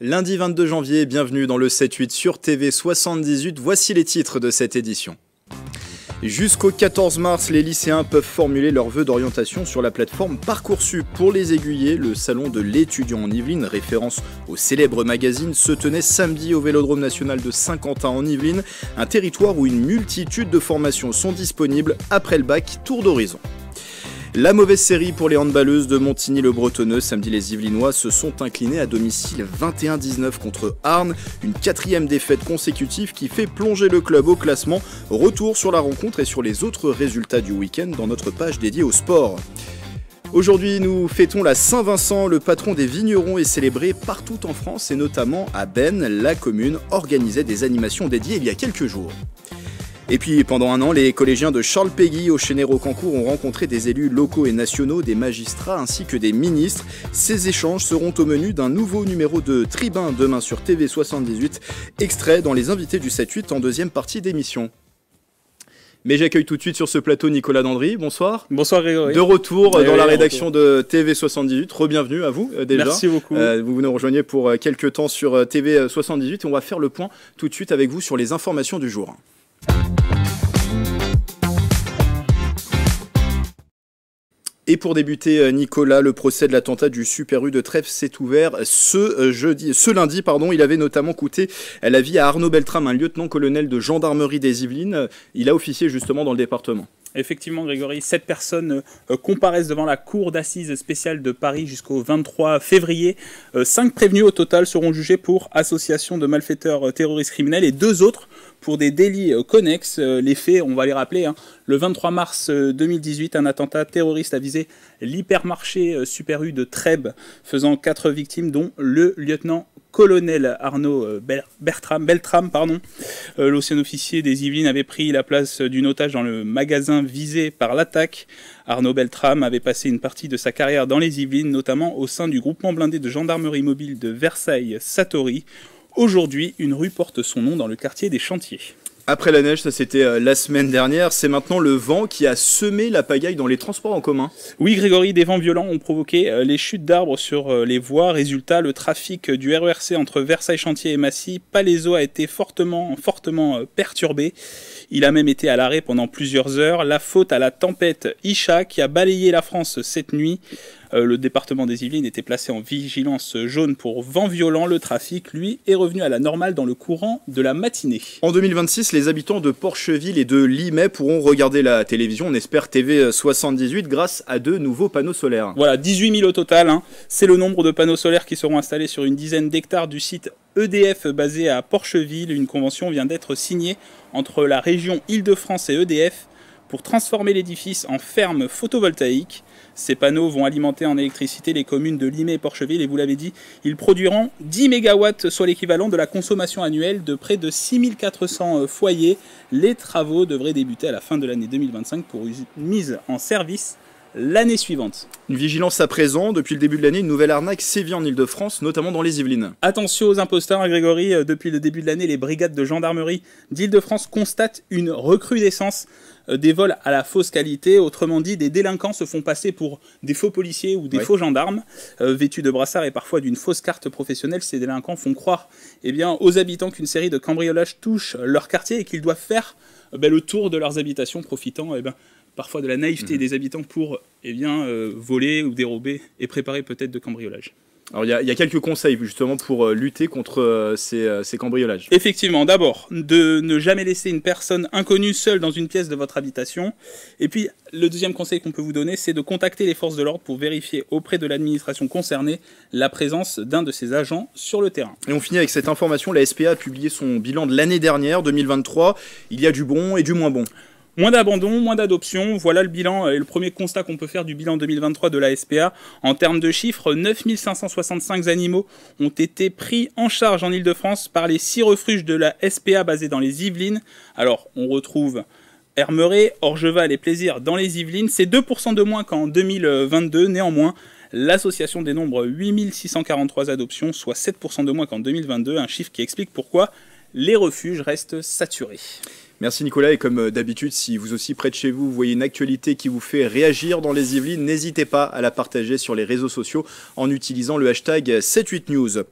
Lundi 22 janvier, bienvenue dans le 7-8 sur TV 78. Voici les titres de cette édition. Jusqu'au 14 mars, les lycéens peuvent formuler leurs vœux d'orientation sur la plateforme Parcoursup. Pour les aiguiller, le salon de l'étudiant en Yvelines, référence au célèbre magazine, se tenait samedi au Vélodrome national de Saint-Quentin en Yvelines, un territoire où une multitude de formations sont disponibles après le bac, tour d'horizon. La mauvaise série pour les handballeuses de Montigny-le-Bretonneux. Samedi, les Yvelinois se sont inclinés à domicile 21-19 contre Arnes. Une quatrième défaite consécutive qui fait plonger le club au classement. Retour sur la rencontre et sur les autres résultats du week-end dans notre page dédiée au sport. Aujourd'hui, nous fêtons la Saint-Vincent. Le patron des vignerons est célébré partout en France et notamment à Bennes. La commune organisait des animations dédiées il y a quelques jours. Et puis pendant un an, les collégiens de Charles Péguy au Chénéro-Cancourt ont rencontré des élus locaux et nationaux, des magistrats ainsi que des ministres. Ces échanges seront au menu d'un nouveau numéro de Tribun demain sur TV 78, extrait dans les invités du 7-8 en deuxième partie d'émission. Mais j'accueille tout de suite sur ce plateau Nicolas Dandry, bonsoir. Bonsoir Grégory. De retour dans la rédaction de TV 78, re-bienvenue à vous déjà. Merci beaucoup. Vous nous rejoignez pour quelques temps sur TV 78 et on va faire le point tout de suite avec vous sur les informations du jour. Et pour débuter, Nicolas, le procès de l'attentat du Super U de Trèves s'est ouvert ce lundi. Il avait notamment coûté la vie à Arnaud Beltrame, un lieutenant-colonel de gendarmerie des Yvelines. Il a officié justement dans le département. Effectivement, Grégory, 7 personnes comparaissent devant la cour d'assises spéciale de Paris jusqu'au 23 février. 5 prévenus au total seront jugés pour association de malfaiteurs terroristes criminels et 2 autres pour des délits connexes. Les faits, on va les rappeler, le 23 mars 2018, un attentat terroriste a visé l'hypermarché Super U de Trèves, faisant 4 victimes, dont le lieutenant-colonel Arnaud Beltrame. L'ancien officier des Yvelines avait pris la place d'une otage dans le magasin visé par l'attaque. Arnaud Beltrame avait passé une partie de sa carrière dans les Yvelines, notamment au sein du groupement blindé de gendarmerie mobile de Versailles-Satory. Aujourd'hui, une rue porte son nom dans le quartier des Chantiers. Après la neige, ça c'était la semaine dernière, c'est maintenant le vent qui a semé la pagaille dans les transports en commun. Oui Grégory, des vents violents ont provoqué les chutes d'arbres sur les voies. Résultat, le trafic du RERC entre Versailles-Chantiers et Massy, Palaiseau a été fortement perturbé. Il a même été à l'arrêt pendant plusieurs heures. La faute à la tempête Isha qui a balayé la France cette nuit. Le département des Yvelines était placé en vigilance jaune pour vent violent. Le trafic, lui, est revenu à la normale dans le courant de la matinée. En 2026, les habitants de Porcheville et de Limay pourront regarder la télévision, on espère TV 78, grâce à 2 nouveaux panneaux solaires. Voilà, 18 000 au total. C'est le nombre de panneaux solaires qui seront installés sur une dizaine d'hectares du site EDF basé à Porcheville. Une convention vient d'être signée entre la région Île-de-France et EDF pour transformer l'édifice en ferme photovoltaïque. Ces panneaux vont alimenter en électricité les communes de Limay et Porcheville et vous l'avez dit, ils produiront 10 MW, soit l'équivalent de la consommation annuelle de près de 6400 foyers. Les travaux devraient débuter à la fin de l'année 2025 pour une mise en service l'année suivante. Une vigilance à présent, depuis le début de l'année, une nouvelle arnaque sévit en Ile-de-France, notamment dans les Yvelines. Attention aux imposteurs, Grégory, depuis le début de l'année, les brigades de gendarmerie d'Île-de-France constatent une recrudescence des vols à la fausse qualité. Autrement dit, des délinquants se font passer pour des faux policiers ou des faux gendarmes, vêtus de brassards et parfois d'une fausse carte professionnelle. Ces délinquants font croire aux habitants qu'une série de cambriolages touche leur quartier et qu'ils doivent faire le tour de leurs habitations, profitant parfois de la naïveté des habitants pour voler ou dérober et préparer peut-être de cambriolage. Alors il y a quelques conseils justement pour lutter contre ces cambriolages. Effectivement, d'abord, de ne jamais laisser une personne inconnue seule dans une pièce de votre habitation. Et puis, le deuxième conseil qu'on peut vous donner, c'est de contacter les forces de l'ordre pour vérifier auprès de l'administration concernée la présence d'un de ses agents sur le terrain. Et on finit avec cette information, la SPA a publié son bilan de l'année dernière, 2023. Il y a du bon et du moins bon. Moins d'abandon, moins d'adoption, voilà le bilan et le premier constat qu'on peut faire du bilan 2023 de la SPA. En termes de chiffres, 9 565 animaux ont été pris en charge en Ile-de-France par les 6 refuges de la SPA basés dans les Yvelines. Alors, on retrouve Hermeret, Orgeval et Plaisir dans les Yvelines. C'est 2% de moins qu'en 2022. Néanmoins, l'association dénombre 8 643 adoptions, soit 7% de moins qu'en 2022. Un chiffre qui explique pourquoi les refuges restent saturés. Merci Nicolas, et comme d'habitude, si vous aussi près de chez vous, vous voyez une actualité qui vous fait réagir dans les Yvelines, n'hésitez pas à la partager sur les réseaux sociaux en utilisant le hashtag 78news.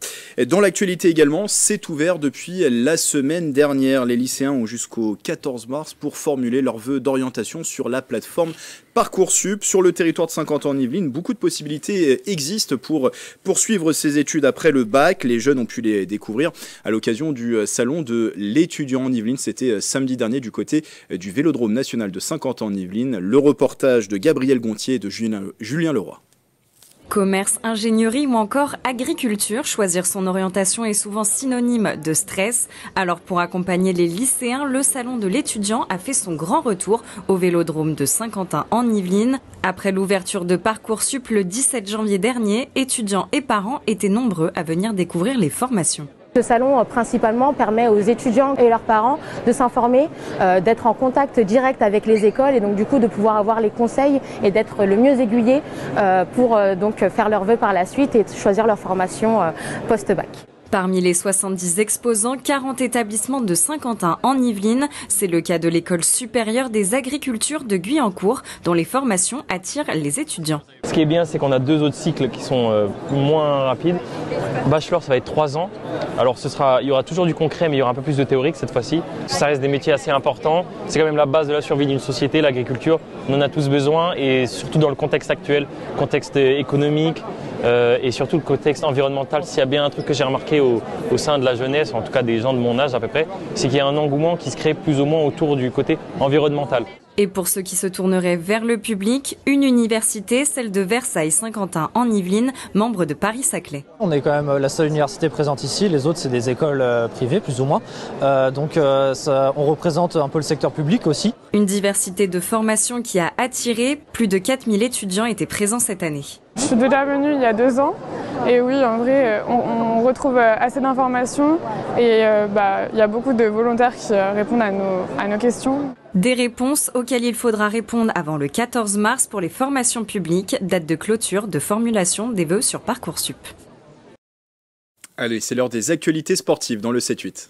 Dans l'actualité également, c'est ouvert depuis la semaine dernière. Les lycéens ont jusqu'au 14 mars pour formuler leurs vœux d'orientation sur la plateforme Parcoursup. Sur le territoire de Saint-Quentin-en-Yvelines, beaucoup de possibilités existent pour poursuivre ses études après le bac. Les jeunes ont pu les découvrir à l'occasion du salon de l'étudiant en Yvelines. C'était samedi dernier du côté du Vélodrome national de Saint-Quentin-en-Yvelines. Le reportage de Gabriel Gontier et de Julien Leroy. Commerce, ingénierie ou encore agriculture, choisir son orientation est souvent synonyme de stress. Alors pour accompagner les lycéens, le salon de l'étudiant a fait son grand retour au Vélodrome de Saint-Quentin-en-Yvelines. Après l'ouverture de Parcoursup le 17 janvier dernier, étudiants et parents étaient nombreux à venir découvrir les formations. Ce salon principalement permet aux étudiants et leurs parents de s'informer, d'être en contact direct avec les écoles et donc du coup de pouvoir avoir les conseils et d'être le mieux aiguillés pour donc faire leurs vœux par la suite et choisir leur formation post-bac. Parmi les 70 exposants, 40 établissements de Saint-Quentin-en-Yvelines. C'est le cas de l'école supérieure des agricultures de Guyancourt, dont les formations attirent les étudiants. Ce qui est bien, c'est qu'on a 2 autres cycles qui sont moins rapides. Bachelor, ça va être 3 ans. Alors il y aura toujours du concret, mais il y aura un peu plus de théorique cette fois-ci. Ça reste des métiers assez importants. C'est quand même la base de la survie d'une société, l'agriculture. On en a tous besoin, et surtout dans le contexte actuel, contexte économique, et surtout le contexte environnemental. S'il y a bien un truc que j'ai remarqué au sein de la jeunesse, en tout cas des gens de mon âge à peu près, c'est qu'il y a un engouement qui se crée plus ou moins autour du côté environnemental. Et pour ceux qui se tourneraient vers le public, une université, celle de Versailles-Saint-Quentin-en-Yvelines, membre de Paris-Saclay. On est quand même la seule université présente ici, les autres c'est des écoles privées plus ou moins, on représente un peu le secteur public aussi. Une diversité de formations qui a attiré, plus de 4000 étudiants étaient présents cette année. Je suis déjà venue il y a 2 ans et oui, en vrai, on retrouve assez d'informations et il y a beaucoup de volontaires qui répondent à nos questions. Des réponses auxquelles il faudra répondre avant le 14 mars pour les formations publiques, date de clôture de formulation des vœux sur Parcoursup. Allez, c'est l'heure des actualités sportives dans le 7-8.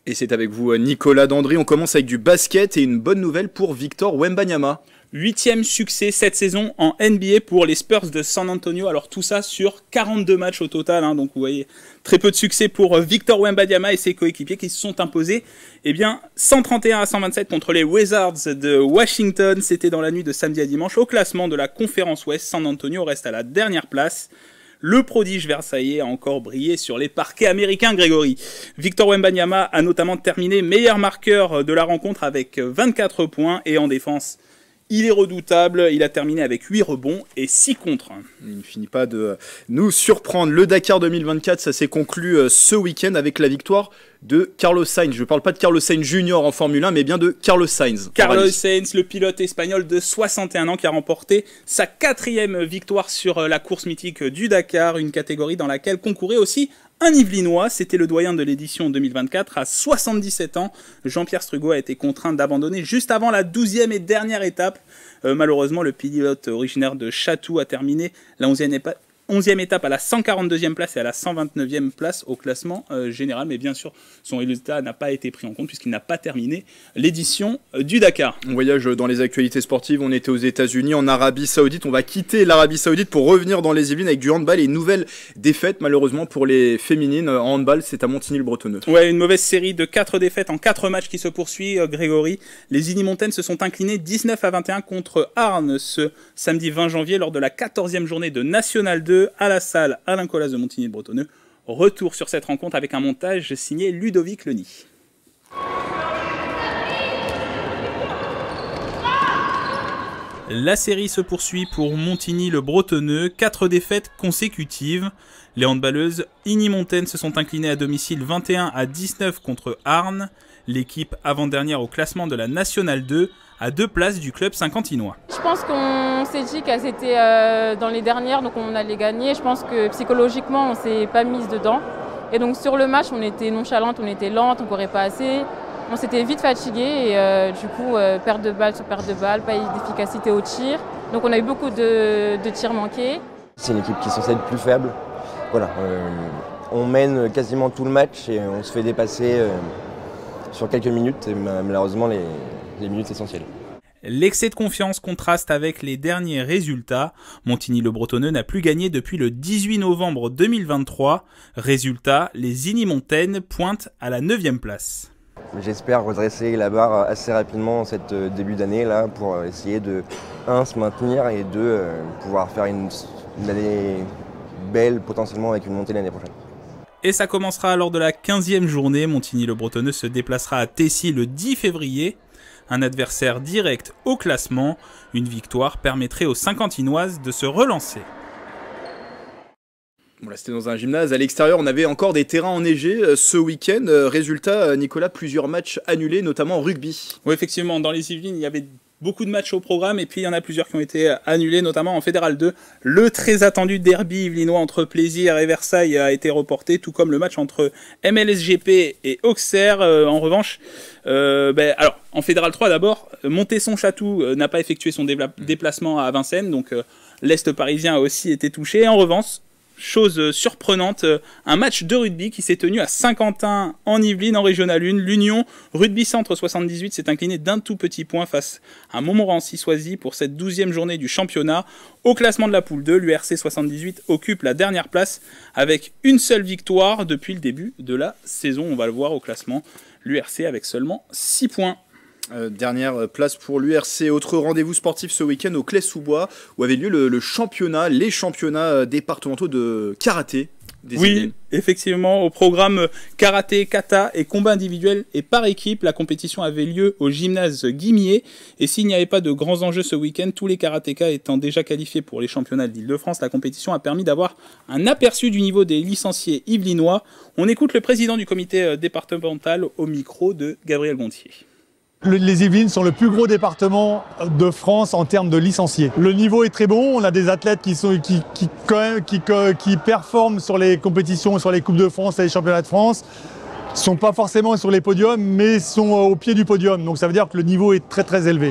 Et c'est avec vous Nicolas Dandry. On commence avec du basket et une bonne nouvelle pour Victor Wembanyama. 8e succès cette saison en NBA pour les Spurs de San Antonio. Alors tout ça sur 42 matchs au total. Donc vous voyez, très peu de succès pour Victor Wembanyama et ses coéquipiers qui se sont imposés 131-127 contre les Wizards de Washington. C'était dans la nuit de samedi à dimanche. Au classement de la conférence Ouest, San Antonio reste à la dernière place. Le prodige versaillais a encore brillé sur les parquets américains, Grégory. Victor Wembanyama a notamment terminé meilleur marqueur de la rencontre avec 24 points et en défense. Il est redoutable, il a terminé avec 8 rebonds et 6 contres. Il ne finit pas de nous surprendre. Le Dakar 2024, ça s'est conclu ce week-end avec la victoire de Carlos Sainz. Je ne parle pas de Carlos Sainz Junior en Formule 1, mais bien de Carlos Sainz. Carlos Sainz, le pilote espagnol de 61 ans qui a remporté sa 4e victoire sur la course mythique du Dakar, une catégorie dans laquelle concourait aussi un Yvelinois. C'était le doyen de l'édition 2024. À 77 ans, Jean-Pierre Strugo a été contraint d'abandonner juste avant la 12e et dernière étape. Malheureusement, le pilote originaire de Chatou a terminé la 11e étape à la 142e place et à la 129e place au classement général. Mais bien sûr, son résultat n'a pas été pris en compte puisqu'il n'a pas terminé l'édition du Dakar. On voyage dans les actualités sportives. On était aux États-Unis, en Arabie Saoudite. On va quitter l'Arabie Saoudite pour revenir dans les Yvelines avec du handball et une nouvelle défaite malheureusement pour les féminines. En handball, c'est à Montigny-le-Bretonneux. Ouais, une mauvaise série de 4 défaites en 4 matchs qui se poursuit, Grégory. Les Unimontaines se sont inclinées 19-21 contre Arnes ce samedi 20 janvier lors de la 14e journée de National 2 à la salle Alain Colas de Montigny-le-Bretonneux. Retour sur cette rencontre avec un montage signé Ludovic Leny. La série se poursuit pour Montigny-le-Bretonneux, 4 défaites consécutives. Les handballeuses Unimontaines se sont inclinées à domicile 21-19 contre Arnes. L'équipe avant-dernière au classement de la Nationale 2 à 2 places du club saint-quentinois. Je pense qu'on s'est dit qu'elles étaient dans les dernières, donc on allait gagner. Je pense que psychologiquement, on ne s'est pas mise dedans. Et donc sur le match, on était nonchalante, on était lente, on ne courait pas assez. On s'était vite fatigué et du coup, perte de balle sur perte de balle, pas d'efficacité au tir. Donc on a eu beaucoup de tirs manqués. C'est une équipe qui est censée être plus faible. Voilà, on mène quasiment tout le match et on se fait dépasser sur quelques minutes, et malheureusement les minutes essentielles. L'excès de confiance contraste avec les derniers résultats. Montigny-le-Bretonneux n'a plus gagné depuis le 18 novembre 2023. Résultat, les Igny-Montaigne pointent à la 9e place. J'espère redresser la barre assez rapidement en cette début d'année là pour essayer de 1 se maintenir et 2 pouvoir faire une année belle potentiellement avec une montée l'année prochaine. Et ça commencera lors de la 15e journée. Montigny-le-Bretonneux se déplacera à Tessy le 10 février. Un adversaire direct au classement. Une victoire permettrait aux Saint-Quentinoises de se relancer. Voilà, c'était dans un gymnase. À l'extérieur, on avait encore des terrains enneigés ce week-end. Résultat, Nicolas, plusieurs matchs annulés, notamment en rugby. Oui, effectivement, dans les Yvelines, il y avait beaucoup de matchs au programme et puis il y en a plusieurs qui ont été annulés, notamment en Fédéral 2. Le très attendu derby yvelinois entre Plaisir et Versailles a été reporté, tout comme le match entre MLSGP et Auxerre. En revanche, alors en Fédéral 3 d'abord, Montesson-Chatou n'a pas effectué son déplacement à Vincennes, donc l'Est parisien a aussi été touché. En revanche, chose surprenante, un match de rugby qui s'est tenu à Saint-Quentin en Yvelines en Régional 1. L'Union Rugby Centre 78 s'est incliné d'un tout petit point face à Montmorency-Soisy pour cette 12e journée du championnat. Au classement de la poule 2, l'URC 78 occupe la dernière place avec une seule victoire depuis le début de la saison. On va le voir au classement, l'URC avec seulement 6 points. Dernière place pour l'URC. Autre rendez-vous sportif ce week-end au Claye-sous-Bois où avait lieu les championnats départementaux de karaté. Oui, effectivement, au programme karaté, kata et combat individuel et par équipe, la compétition avait lieu au gymnase Guimier. Et s'il n'y avait pas de grands enjeux ce week-end, tous les karatékas étant déjà qualifiés pour les championnats de l'Île-de-France, la compétition a permis d'avoir un aperçu du niveau des licenciés yvelinois. On écoute le président du comité départemental au micro de Gabriel Gontier. Les Yvelines sont le plus gros département de France en termes de licenciés. Le niveau est très bon, on a des athlètes qui performent sur les compétitions, sur les Coupes de France et les Championnats de France. Ils ne sont pas forcément sur les podiums, mais sont au pied du podium. Donc ça veut dire que le niveau est très très élevé.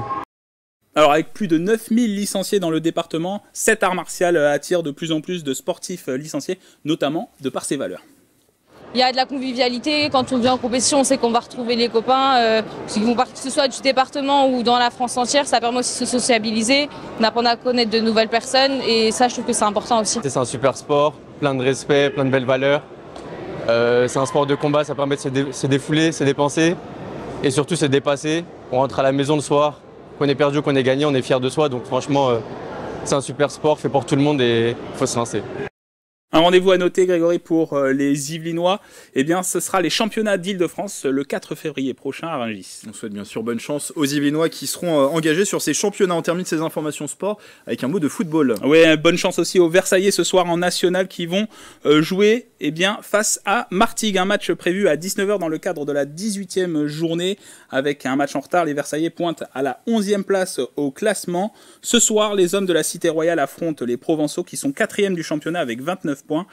Alors avec plus de 9000 licenciés dans le département, cet art martial attire de plus en plus de sportifs licenciés, notamment de par ses valeurs. Il y a de la convivialité, quand on vient en compétition, on sait qu'on va retrouver les copains, que ce soit du département ou dans la France entière, ça permet aussi de se sociabiliser, d'apprendre à connaître de nouvelles personnes et ça je trouve que c'est important aussi. C'est un super sport, plein de respect, plein de belles valeurs. C'est un sport de combat, ça permet de se défouler, se dépenser et surtout se dépasser. On rentre à la maison le soir, qu'on ait perdu ou qu'on ait gagné, on est fiers de soi, donc franchement c'est un super sport fait pour tout le monde et il faut se lancer. Un rendez-vous à noter, Grégory, pour les Yvelinois, eh bien, ce sera les championnats d'Île-de-France le 4 février prochain à Rungis. On souhaite bien sûr bonne chance aux Yvelinois qui seront engagés sur ces championnats. On termine ces informations sport avec un mot de football. Oui, bonne chance aussi aux Versaillais ce soir en national qui vont jouer face à Martigues. Un match prévu à 19h dans le cadre de la 18e journée avec un match en retard. Les Versaillais pointent à la 11e place au classement. Ce soir, les hommes de la Cité Royale affrontent les Provençaux qui sont 4e du championnat avec 29 points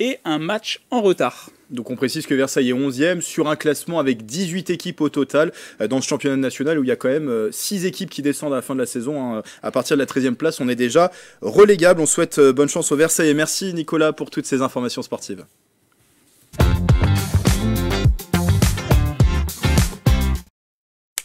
et un match en retard. Donc on précise que Versailles est 11e sur un classement avec 18 équipes au total dans ce championnat national où il y a quand même 6 équipes qui descendent à la fin de la saison. À partir de la 13e place, on est déjà relégable. On souhaite bonne chance aux Versailles. Merci Nicolas pour toutes ces informations sportives.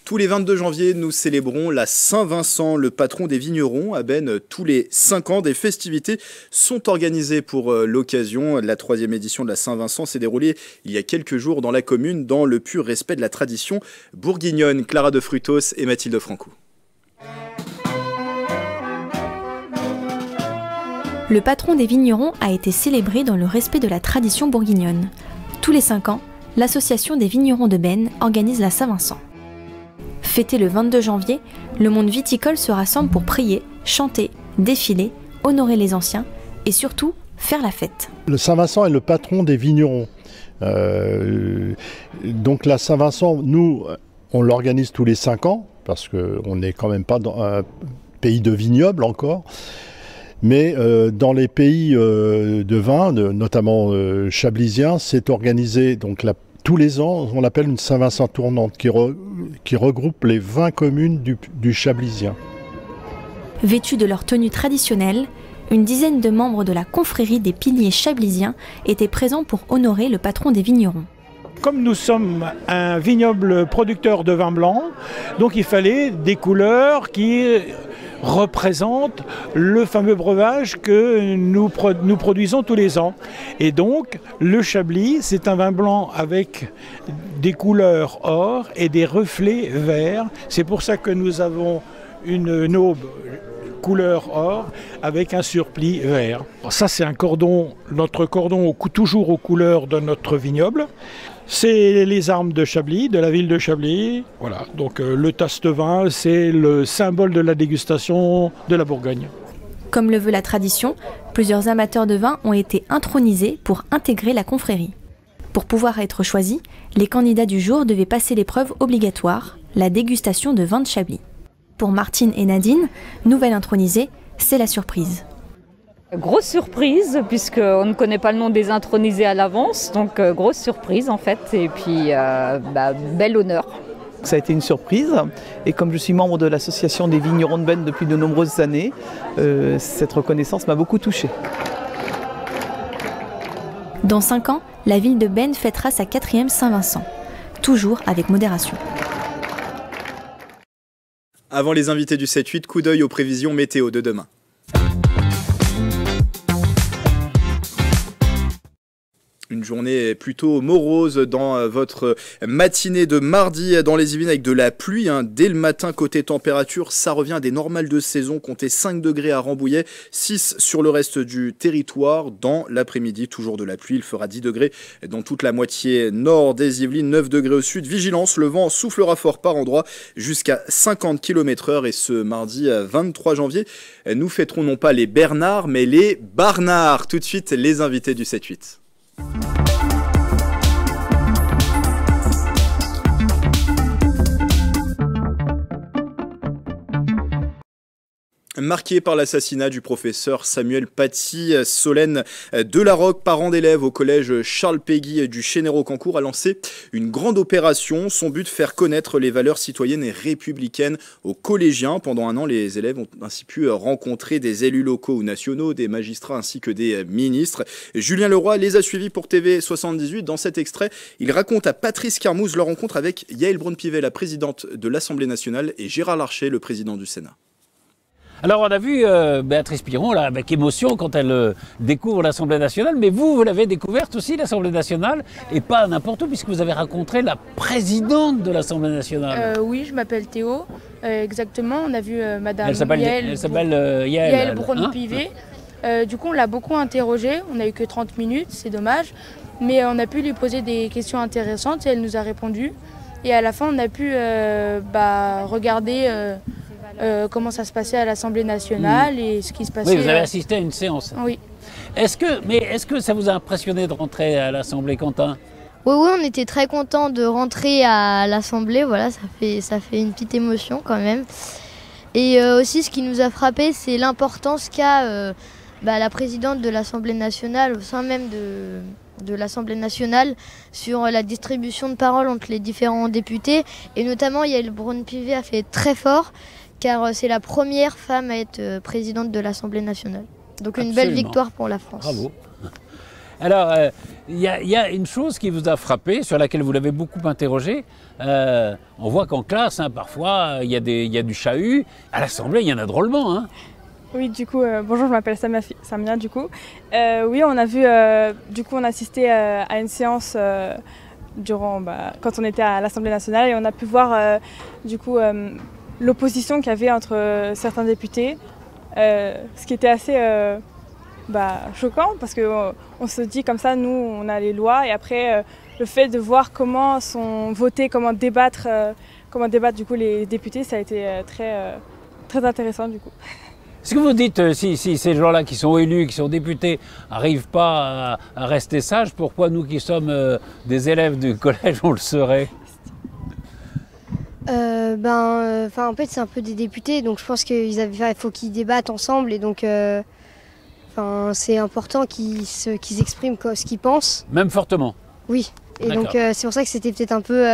Tous les 22 janvier, nous célébrons la Saint-Vincent, le patron des vignerons. À Bennes, tous les 5 ans, des festivités sont organisées pour l'occasion. La 3e édition de la Saint-Vincent s'est déroulée il y a quelques jours dans la commune, dans le pur respect de la tradition bourguignonne. Clara de Frutos et Mathilde Franco. Le patron des vignerons a été célébré dans le respect de la tradition bourguignonne. Tous les 5 ans, l'association des vignerons de Bennes organise la Saint-Vincent. Fêté le 22 janvier, le monde viticole se rassemble pour prier, chanter, défiler, honorer les anciens et surtout faire la fête. Le Saint-Vincent est le patron des vignerons. Donc la Saint-Vincent, nous, on l'organise tous les 5 ans parce qu'on n'est quand même pas dans un pays de vignobles encore. Mais dans les pays de vin, notamment chablisien, c'est organisé donc tous les ans, on l'appelle une Saint-Vincent tournante qui regroupe les 20 communes du Chablisien. Vêtus de leur tenue traditionnelle, une dizaine de membres de la confrérie des piliers chablisiens étaient présents pour honorer le patron des vignerons. Comme nous sommes un vignoble producteur de vin blanc, donc il fallait des couleurs qui représentent le fameux breuvage que nous produisons tous les ans. Et donc le Chablis, c'est un vin blanc avec des couleurs or et des reflets verts. C'est pour ça que nous avons une aube couleur or avec un surplis vert. Ça c'est un cordon, notre cordon toujours aux couleurs de notre vignoble. C'est les armes de Chablis, de la ville de Chablis. Voilà, donc le tasse-vin, c'est le symbole de la dégustation de la Bourgogne. Comme le veut la tradition, plusieurs amateurs de vin ont été intronisés pour intégrer la confrérie. Pour pouvoir être choisis, les candidats du jour devaient passer l'épreuve obligatoire, la dégustation de vin de Chablis. Pour Martine et Nadine, nouvelle intronisée, c'est la surprise. Grosse surprise, puisqu'on ne connaît pas le nom des intronisés à l'avance, donc grosse surprise en fait, et puis bel honneur. Ça a été une surprise, et comme je suis membre de l'association des vignerons de Benne depuis de nombreuses années, cette reconnaissance m'a beaucoup touchée. Dans 5 ans, la ville de Benne fêtera sa 4e Saint-Vincent, toujours avec modération. Avant les invités du 7-8, coup d'œil aux prévisions météo de demain. Une journée plutôt morose dans votre matinée de mardi dans les Yvelines avec de la pluie. Dès le matin, côté température, ça revient à des normales de saison. Comptez 5 degrés à Rambouillet, 6 sur le reste du territoire. Dans l'après-midi, toujours de la pluie. Il fera 10 degrés dans toute la moitié nord des Yvelines, 9 degrés au sud. Vigilance, le vent soufflera fort par endroits jusqu'à 50 km/h. Et ce mardi 23 janvier, nous fêterons non pas les Bernards, mais les Barnards. Tout de suite, les invités du 7-8. Marqué par l'assassinat du professeur Samuel Paty, Solène Delarocque, parent d'élèves au collège Charles Péguy du Chénéreau-Cancourt, a lancé une grande opération. Son but, faire connaître les valeurs citoyennes et républicaines aux collégiens. Pendant un an, les élèves ont ainsi pu rencontrer des élus locaux ou nationaux, des magistrats ainsi que des ministres. Julien Leroy les a suivis pour TV78. Dans cet extrait, il raconte à Patrice Carmouze leur rencontre avec Yaël Braun-Pivet, la présidente de l'Assemblée nationale, et Gérard Larcher, le président du Sénat. Alors on a vu Béatrice Piron là, avec émotion quand elle découvre l'Assemblée nationale, mais vous l'avez découverte aussi, l'Assemblée nationale, et pas n'importe où, puisque vous avez rencontré la présidente de l'Assemblée nationale. Oui, je m'appelle Théo, exactement, on a vu Madame Yaël Braun-Pivet. Du coup on l'a beaucoup interrogée, on n'a eu que 30 minutes, c'est dommage, mais on a pu lui poser des questions intéressantes et elle nous a répondu. Et à la fin on a pu regarder comment ça se passait à l'Assemblée nationale et ce qui se passait. Oui, vous avez assisté à une séance. Oui. Est-ce que ça vous a impressionné de rentrer à l'Assemblée, Quentin ? Oui, on était très contents de rentrer à l'Assemblée. Voilà, ça fait une petite émotion quand même. Et aussi, ce qui nous a frappé, c'est l'importance qu'a la présidente de l'Assemblée nationale au sein même de l'Assemblée nationale sur la distribution de parole entre les différents députés. Et notamment, Yaël Braun-Pivet a fait très fort, car c'est la première femme à être présidente de l'Assemblée nationale. Donc une belle victoire pour la France. Bravo. Alors, il y a une chose qui vous a frappé, sur laquelle vous l'avez beaucoup interrogé. On voit qu'en classe, parfois, il y a du chahut. À l'Assemblée, il y en a drôlement. Hein. Oui, du coup, bonjour, je m'appelle Samia, du coup. Oui, on a vu, on a assisté à une séance quand on était à l'Assemblée nationale, et on a pu voir, l'opposition qu'il y avait entre certains députés, ce qui était assez choquant, parce qu'on se dit comme ça, nous on a les lois, et après le fait de voir comment sont votés, comment débattre du coup les députés, ça a été très intéressant du coup. Est-ce que vous dites, si ces gens-là qui sont élus, qui sont députés, n'arrivent pas à rester sages, pourquoi nous qui sommes des élèves du collège, on le serait ? En fait c'est un peu des députés, donc je pense qu'il faut qu'ils débattent ensemble, et donc c'est important qu'ils expriment ce qu'ils pensent. Même fortement. Oui, et donc c'est pour ça que c'était peut-être un peu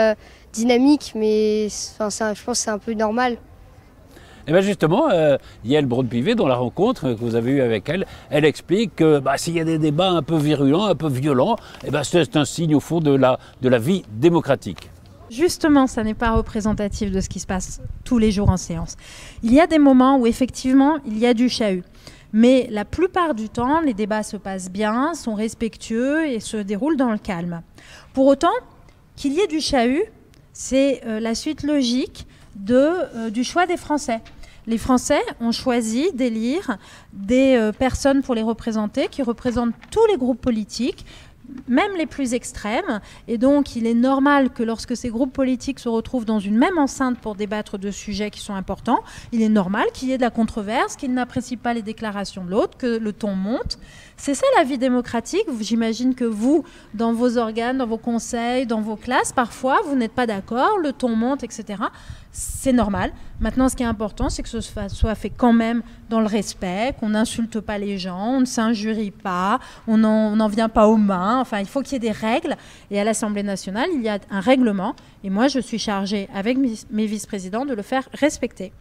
dynamique, mais je pense que c'est un peu normal. Et bien justement, Yael Braun-Pivet, dans la rencontre que vous avez eue avec elle, elle explique que s'il y a des débats un peu virulents, un peu violents, c'est un signe au fond de la vie démocratique. Justement, ça n'est pas représentatif de ce qui se passe tous les jours en séance. Il y a des moments où effectivement, il y a du chahut. Mais la plupart du temps, les débats se passent bien, sont respectueux et se déroulent dans le calme. Pour autant, qu'il y ait du chahut, c'est la suite logique du choix des Français. Les Français ont choisi d'élire des personnes pour les représenter, qui représentent tous les groupes politiques, même les plus extrêmes. Et donc, il est normal que lorsque ces groupes politiques se retrouvent dans une même enceinte pour débattre de sujets qui sont importants, il est normal qu'il y ait de la controverse, qu'ils n'apprécient pas les déclarations de l'autre, que le ton monte. C'est ça la vie démocratique. J'imagine que vous, dans vos organes, dans vos conseils, dans vos classes, parfois, vous n'êtes pas d'accord, le ton monte, etc. C'est normal. Maintenant, ce qui est important, c'est que ce soit fait quand même dans le respect, qu'on n'insulte pas les gens, on ne s'injurie pas, on n'en vient pas aux mains. Enfin, il faut qu'il y ait des règles. Et à l'Assemblée nationale, il y a un règlement. Et moi, je suis chargée, avec mes vice-présidents, de le faire respecter.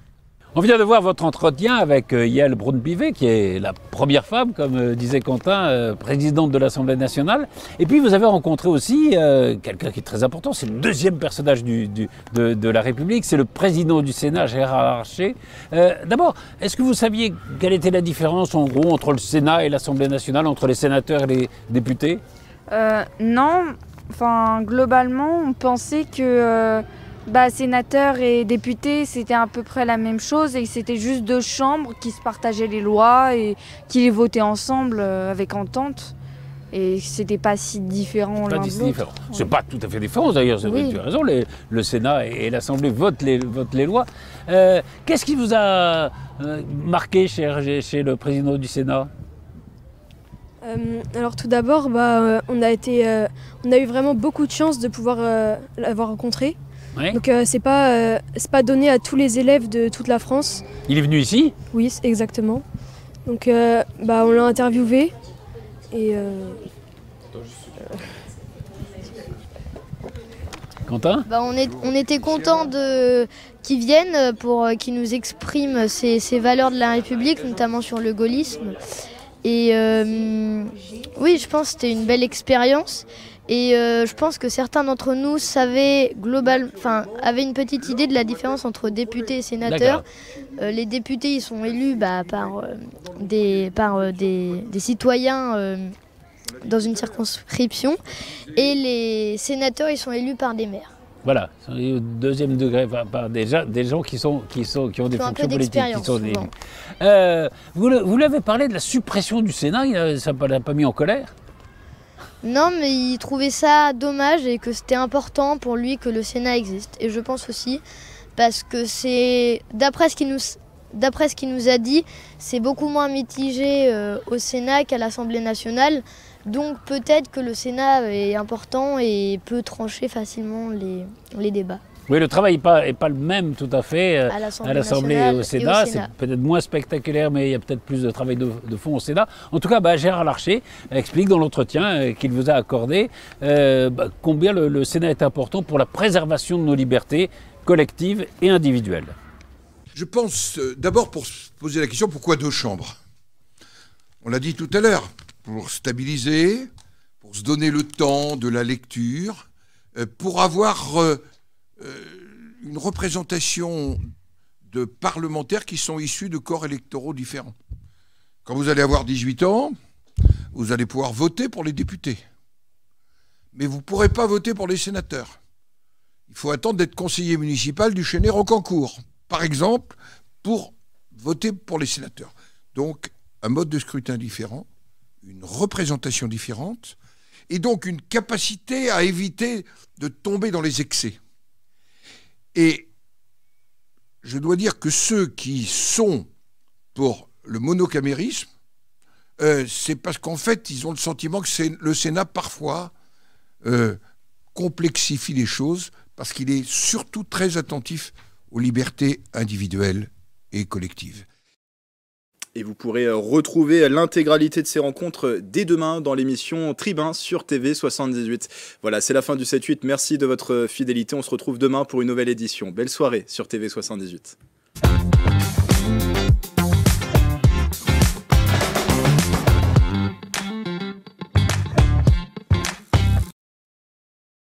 On vient de voir votre entretien avec Yael Braun-Pivet, qui est la première femme, comme disait Quentin, présidente de l'Assemblée nationale. Et puis vous avez rencontré aussi quelqu'un qui est très important, c'est le deuxième personnage de la République, c'est le président du Sénat, Gérard Larcher. D'abord, est-ce que vous saviez quelle était la différence en gros entre le Sénat et l'Assemblée nationale, entre les sénateurs et les députés? Non, enfin globalement on pensait que... sénateurs et députés, c'était à peu près la même chose et c'était juste deux chambres qui se partageaient les lois et qui les votaient ensemble avec entente. Et c'était pas si différent l'un de l'autre. C'est pas tout à fait différent d'ailleurs, oui. Tu as raison, le Sénat et l'Assemblée votent les lois. Qu'est-ce qui vous a marqué chez le président du Sénat? Alors tout d'abord, on a eu vraiment beaucoup de chance de pouvoir l'avoir rencontré. Ouais. Donc c'est pas donné à tous les élèves de toute la France. Il est venu ici? Oui, exactement. Donc on l'a interviewé et... Quentin? On était contents qu'ils viennent pour qu'ils nous expriment ces valeurs de la République, notamment sur le gaullisme. Et oui, je pense que c'était une belle expérience. Et je pense que certains d'entre nous avaient une petite idée de la différence entre députés et sénateurs. Les députés, ils sont élus par des citoyens dans une circonscription. Et les sénateurs, ils sont élus par des maires. Voilà, au deuxième degré, par des gens qui ont des fonctions politiques. Vous lui avez parlé de la suppression du Sénat, ça ne l'a pas mis en colère? Non, mais il trouvait ça dommage et que c'était important pour lui que le Sénat existe. Et je pense aussi, parce que c'est, d'après ce qu'il nous a dit, c'est beaucoup moins mitigé au Sénat qu'à l'Assemblée nationale. Donc peut-être que le Sénat est important et peut trancher facilement les débats. Oui, le travail n'est pas le même tout à fait à l'Assemblée et au Sénat. C'est peut-être moins spectaculaire, mais il y a peut-être plus de travail de fond au Sénat. En tout cas, Gérard Larcher explique dans l'entretien qu'il vous a accordé combien le Sénat est important pour la préservation de nos libertés collectives et individuelles. Je pense d'abord pour se poser la question, pourquoi deux chambres? On l'a dit tout à l'heure, pour stabiliser, pour se donner le temps de la lecture, pour avoir... une représentation de parlementaires qui sont issus de corps électoraux différents. Quand vous allez avoir 18 ans, vous allez pouvoir voter pour les députés. Mais vous ne pourrez pas voter pour les sénateurs. Il faut attendre d'être conseiller municipal du Chênay-Rocancourt, par exemple, pour voter pour les sénateurs. Donc, un mode de scrutin différent, une représentation différente, et donc une capacité à éviter de tomber dans les excès. Et je dois dire que ceux qui sont pour le monocamérisme, c'est parce qu'en fait, ils ont le sentiment que le Sénat, parfois, complexifie les choses, parce qu'il est surtout très attentif aux libertés individuelles et collectives. Et vous pourrez retrouver l'intégralité de ces rencontres dès demain dans l'émission Tribun sur TV78. Voilà, c'est la fin du 7-8. Merci de votre fidélité. On se retrouve demain pour une nouvelle édition. Belle soirée sur TV78.